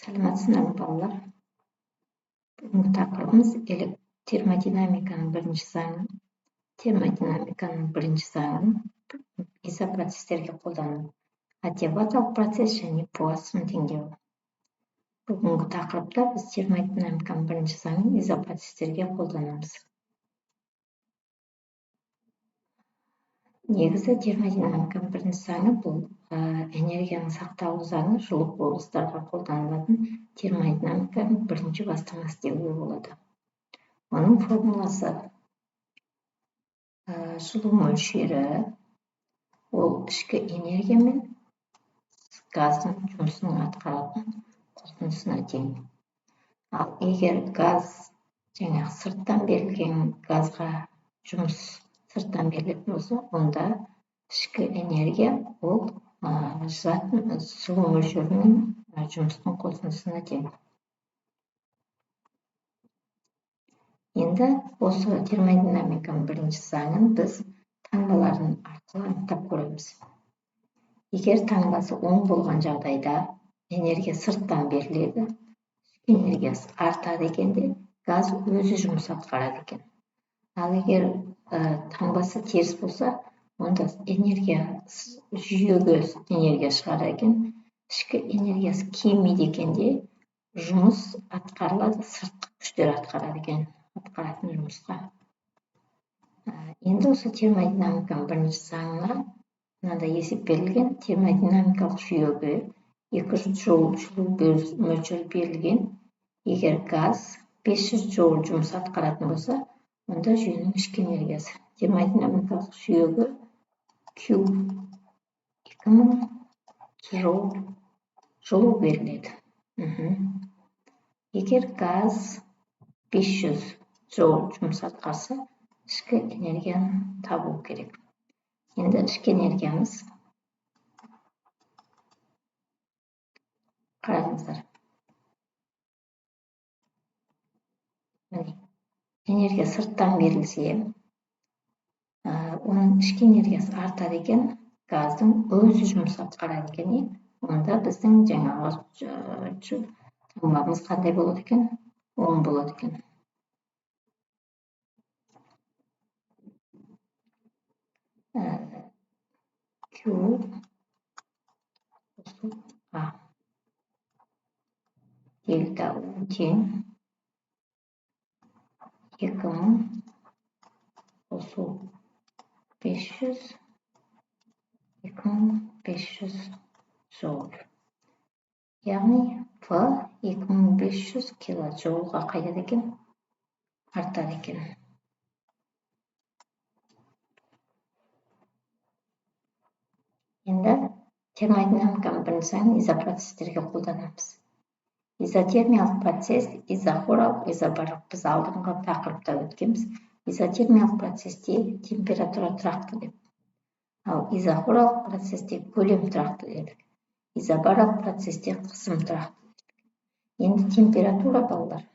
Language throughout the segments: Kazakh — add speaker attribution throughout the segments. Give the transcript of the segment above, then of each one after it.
Speaker 1: Саламатсыздар балалар. Бүгінгі тақырыбымыз термодинамиканың бірінші заңын. Термодинамиканың бірінші заңын изопроцестерге қолдану. Адиабаталық процесс және Поиссон теңдеуі. Бүгінгі тақырыпта біз термодинамиканың бірінші заңын изопроцестерге қолданамыз. Негізі термодинамиканың бірінші заңы бұл энергияның сақталу заңы жылу құбылыстарға қолданылатын термодинамиканың бірінші бастамасы деуге болады. Оның формуласы жылу мөлшері ол ішкі энергия мен газдың жұмысының атқаратын қосындысына тең. Ал егер газ сырттан берілген газға жұмыс сырттан берілетін болса, онда ішкі энергия ол жылу мөлшерінің жұмысының қосындысына тең. Енді осы термодинамиканың бірінші заңын біз таңбаларын арқылы анықтап көреміз. Егер таңбасы оң болған жағдайда энергия сырттан беріледі, ішкі энергиясы артады екенде, газ өзі жұмыс атқарады екен. Ал егер таңбасы теріс болса, онда жүйеге энергия шығарады екен, ішкі энергиясы кемиді екенде, жұмыс атқарылады, сыртқы күштер атқарады екен, атқаратын жұмысқа. Енді осы термодинамиканың бірінші заңына мынандай есеп берілген: термодинамикалық жүйеге 200 джоуль жылу мөлшері берілген. Егер газ 500 джоуль жұмыс атқаратын болса, онда жүйенің ішкі энергиясы термодинамикалық жүйеге Q 2000 джоуль жылу беріледі. Егер газ 500 джоуль жұмыс атқарса, ішкі энергияны табу керек. Енді ішкі энергиямыз, қараңыздар. Энергия сырттан берілсе, оның ішкі энергиясы артады екен, газдың өзі жұмыс атқарады екен, онда біздің жаңағы таңбамыз қандай болады екен? Оң болады екен. Q қосу А. Дельта U тең 2000 қосу 500 2500 джоуль. Яғни В 2500 килоджоулға қайтады екен, артады екен. Енді термодинамиканың бірінші заңын изопроцестерге қолданамыз. Изотермиялық процесс, изохоралық, изобарлық. Біз алдыңғы тақырыпта өткенбіз. Изотермиялық процесте температура тұрақты деп. Ал изохоралық процесте көлем тұрақты дедік. Изобарлық процесте қысым тұрақты дедік. Енді температура балалар,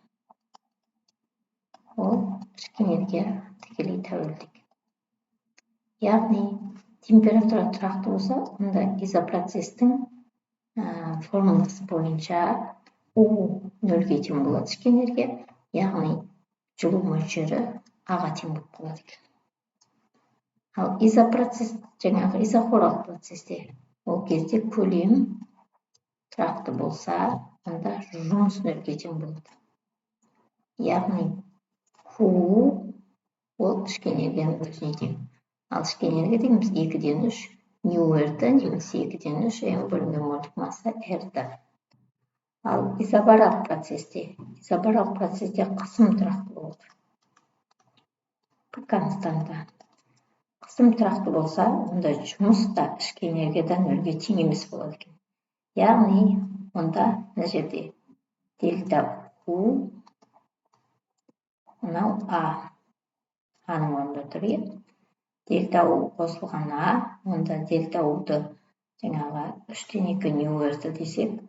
Speaker 1: ол ішкі энергия тікелей тәуелді. Яғни температура тұрақты болса, онда изопроцестің формуласы бойынша U 0-ге тең болады ішкі энергия, яғни жылу мөлшері А-ға тең болып қалады екен. Ал изопроцесс, изохоралық процесте ол кезде көлем тұрақты болса, онда жұмыс 0-ге тең болады. Яғни Q ол ішкі энергияның өзіне тең. Ал ішкі энергия дегеніміз 2-ден 3 νRT немесе 2-ден 3 М бөлінген мольдық масса R-ті. Ал изобарлық процесте қысым тұрақты болады. Константа. Қысым тұрақты болса, онда жұмыс та ішкі энергиядан 0-ге тең емес болады екен. Яғни, онда мына жерде дельта U мынау А. А-ның орнында тұр. Дельта U қосылған А, онда дельта U-ды 3-ден 2 νRT десек,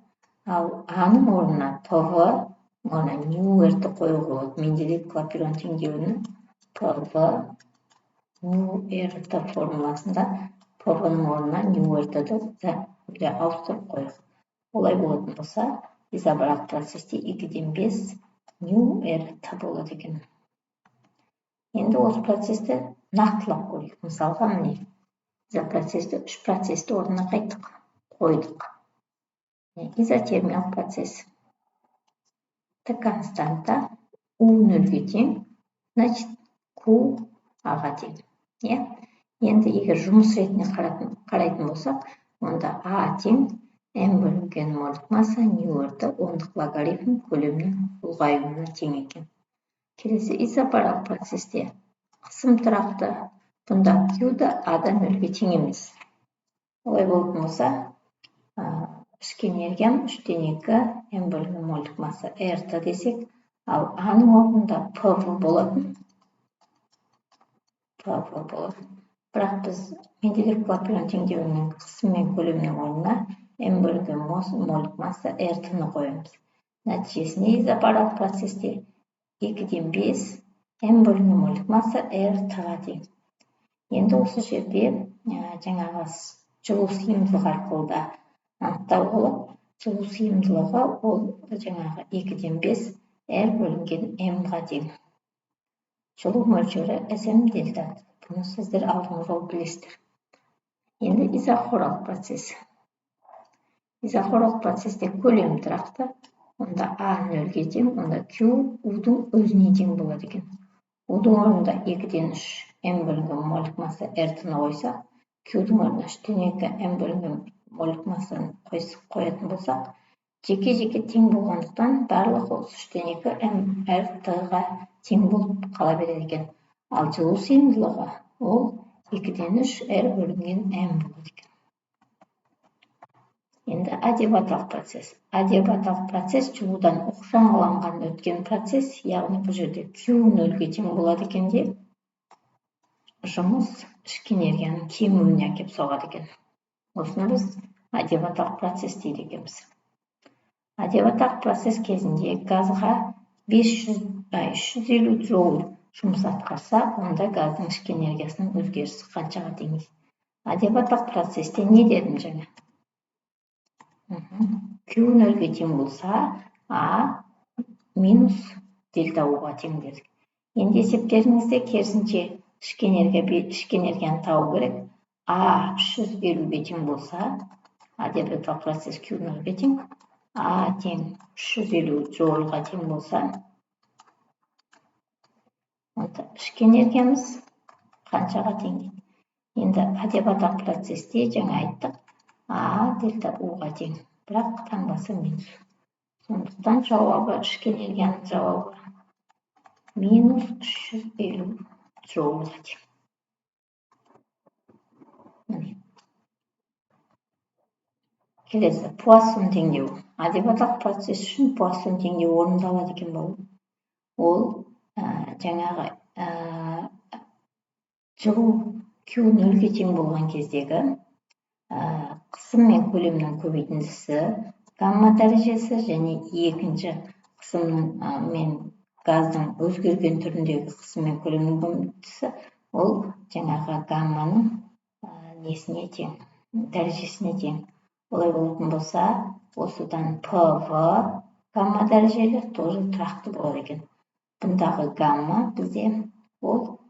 Speaker 1: ал А-ның орнына ПВ, оны νRT қоюға болады. Менделеев Клапейрон теңдеуінің ПВ νRT формуласында ПВ-ның орнына νRT-ді ауыстырып қойық. Олай болатын болса, изобаралық процесте 2-ден 5 ню rt болады екен. Енді осы процесті нақтылап көрейік. Мысалға, міне, изопроцесті 3 процесті орнына қойдық. Изотермиялық процесс. Константа U 0-ге тең, значит, Q A-ға тең. Енді егер жұмыс ретіне қарайтын болсақ, онда А тең М бөлінген мольдық масса ню rt ондық логарифм көлемнің ұлғаюына тең екен. Келесі изобаралық процесте қысым тұрақты, бұнда Q да А-дан 0-ге тең емес. Олай болатын болса, ішкі энергиям 3-ден 2 М бөлінген мольдық масса rt десек, ал А-ның орнында ПВ болатын. Бірақ біз Менделеев Клапейрон теңдеуінің қысым мен көлемнің орнына М бөлінген мольдық масса rt-ны қоямыз. Нәтижесінде изобаралық процесте 2-ден 5 М бөлінген мольдық масса rt-ға тең. Енді осы жерде жаңағы жылу сыйымдылығы арқылы да анықтау болады. Жылу сыйымдылығы ол жаңағы 2-ден 5 R бөлінген М-ға тең. Жылу мөлшері Sm дельта. Бұны сіздер алдыңғы жол білесіздер. Енді изохоралық процесс. Изохоралық процесте көлем тұрақты, онда А 0-ге тең, онда Q U-дің өзіне тең болады екен. U-дің орнында 2-ден 3 М бөлінген мольдық масса rt-ны қойсақ, Q-дің орнына 3-ден 2 М бөлінген мольдық массаны қоятын болсақ, жеке-жеке тең болғандықтан барлығы 3-ден 2 М rt-ға тең болып қала береді екен. Ал жылу сыйымдылығы ол 2-ден 3 R бөлінген М болады екен. Енді адиабаталық процесс. Адиабаталық процесс жылудан оқшауланған өткен процесс, яғни бұл жерде Q 0-ге тең болады екен де, жұмыс ішкі энергияның кемуіне әкеп соғады екен. Осыны біз адиабаталық процесс дейді екенбіз. Адиабаталық процесс кезінде газға 350 джоуль жұмыс атқарса, онда газдың ішкі энергиясының өзгерісі қаншаға тең? Адиабаталық процесте не дедім жаңа? Q 0-ге тең болса, А минус дельта U-ға тең дедік. Енді есептеріңізде керісінше ішкі энергияны табу керек. А 350-ге тең болса, адиабаталық процесс Q 0-ге тең, А тең 350 джоульға тең болса, ішкі энергиямыз қаншаға тең дейді. Енді адиабаталық процесте жаңа айттық, А дельта U-ға тең, бірақ таңбасы минус. Сондықтан жауабы, ішкі энергияның жауабы минус 350 джоульға тең. Келесі, Пуассон теңдеуі. Адиабаталық процесс үшін Пуассон теңдеуі орындалады екен болды. Ол жаңағы жылу Q 0-ге тең болған кездегі қысым мен көлемнің көбейтіндісі, гамма дәрежесі және екінші қысымның мен газдың өзгерген түріндегі қысым мен көлемнің көбейтіндісі, ол жаңағы гамманың несіне тең, дәрежесіне тең. Олай болатын болса, осыдан ПВ гамма дәрежелі тоже тұрақты болады екен. Бұндағы гамма бізде ол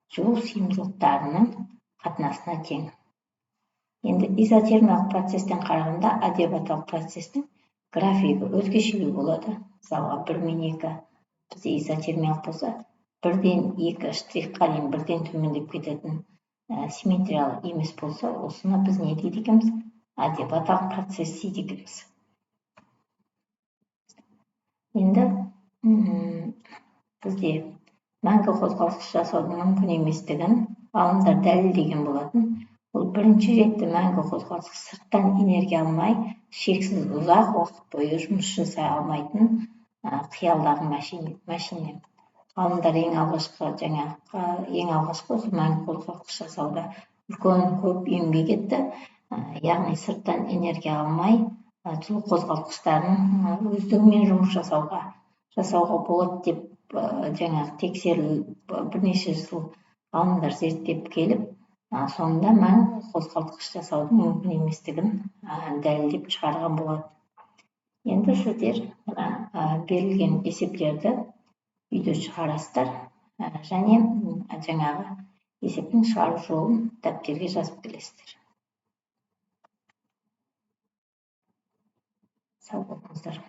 Speaker 1: жылу сыйымдылықтарының қатынасына тең. Енді изотермиялық процестен қарағанда адиабаталық процестің графигі өзгешелеу болады. Мысалға 1 мен 2 бізде изотермиялық болса, 1-ден 2 штрихқа дейін 1-ден төмендеп кететін симметриялы емес болса, осыны біз не дейді екенбіз? Адиабаталық процесс дейді екенбіз. Енді бізде мәңгі қозғалыс жасаудың мүмкін еместігін ғалымдар дәлелдеген болатын. Ол бірінші ретті мәңгі қозғалыс сырттан энергия алмай, шексіз ұзақ уақыт бойы жұмыс жасай алмайтын қиялдағы машина. Ғалымдар ең алғашқы осы мәңгі қозғалыс жасауда үлкен көп еңбек етті. Яғни сырттан энергия алмай, жылу қозғалтқыштарын өздігімен жұмыс жасауға болады деп жаңағы тексеріліп бірнеше жыл ғалымдар зерттеп келіп, соңында мәңгі қозғалтқыш жасаудың мүмкін еместігін дәлелдеп шығарған болады. Енді сіздер мына берілген есептерді үйде шығарасыздар және жаңағы есептің шығару жолын дәптерге жазып келесіздер. Сау болыңыздар.